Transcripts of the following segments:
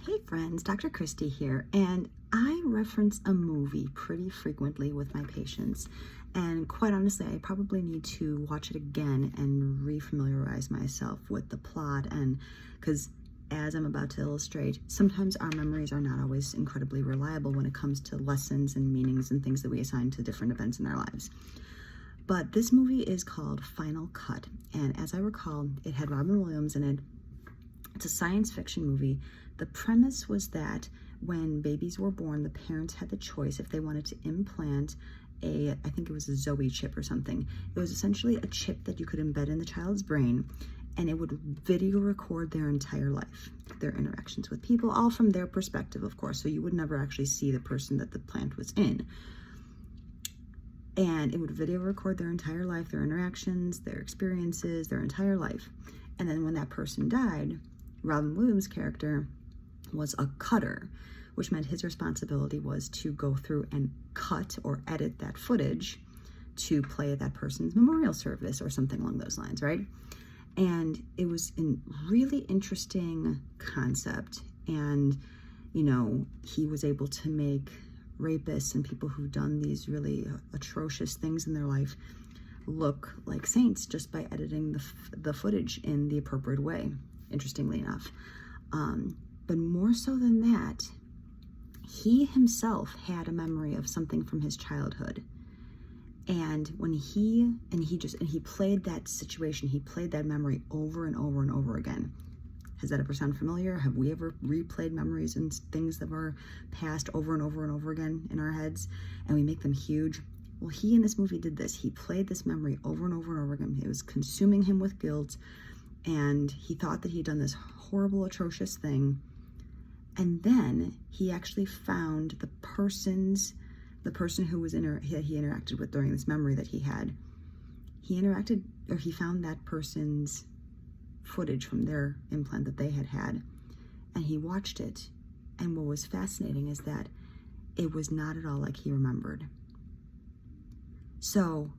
Hey friends, Dr. Christy here, and I reference a movie pretty frequently with my patients, and quite honestly, I probably need to watch it again and refamiliarize myself with the plot, and because as I'm about to illustrate, sometimes our memories are not always incredibly reliable when it comes to lessons and meanings and things that we assign to different events in our lives. But this movie is called Final Cut, and as I recall, it had Robin Williams in it. It's a science fiction movie. The premise was that when babies were born, the parents had the choice if they wanted to implant I think it was a Zoe chip or something. It was essentially a chip that you could embed in the child's brain, and it would video record their entire life, their interactions with people, all from their perspective, of course, so you would never actually see the person that the plant was in. And it would video record their entire life, their interactions, their experiences, their entire life. And then when that person died, Robin Williams' character was a cutter, which meant his responsibility was to go through and cut or edit that footage to play at that person's memorial service or something along those lines, right? And it was a really interesting concept. And, you know, he was able to make rapists and people who've done these really atrocious things in their life look like saints just by editing the footage in the appropriate way, interestingly enough. But more so than that, he himself had a memory of something from his childhood. And when he played that situation, he played that memory over and over and over again. Has that ever sound familiar? Have we ever replayed memories and things that were passed over and over and over again in our heads, and we make them huge? Well, he in this movie did this. He played this memory over and over and over again. It was consuming him with guilt, and he thought that he'd done this horrible, atrocious thing. And then he actually found the person who was he interacted with during this memory that he had. He found that person's footage from their implant that they had, and he watched it. And what was fascinating is that it was not at all like he remembered. So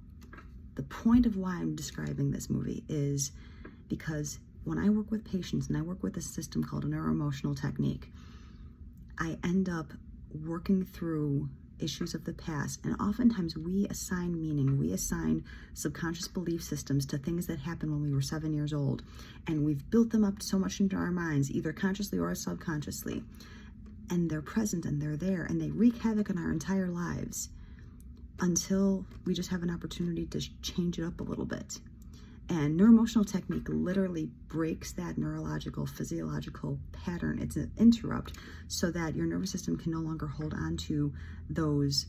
the point of why I'm describing this movie is because when I work with patients and I work with a system called a neuroemotional technique, I end up working through issues of the past, and oftentimes we assign meaning, we assign subconscious belief systems to things that happened when we were 7 years old, and we've built them up so much into our minds, either consciously or subconsciously, and they're present and they're there, and they wreak havoc in our entire lives until we just have an opportunity to change it up a little bit. And neuroemotional technique literally breaks that neurological, physiological pattern. It's an interrupt so that your nervous system can no longer hold on to those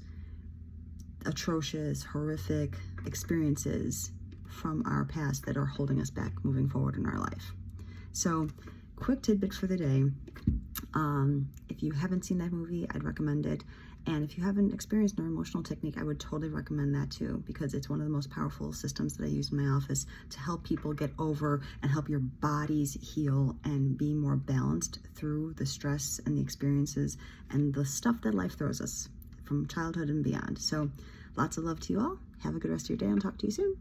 atrocious, horrific experiences from our past that are holding us back moving forward in our life. So, quick tidbit for the day. If you haven't seen that movie, I'd recommend it. And if you haven't experienced neuroemotional technique, I would totally recommend that too, because it's one of the most powerful systems that I use in my office to help people get over and help your bodies heal and be more balanced through the stress and the experiences and the stuff that life throws us from childhood and beyond. So lots of love to you all. Have a good rest of your day, and talk to you soon.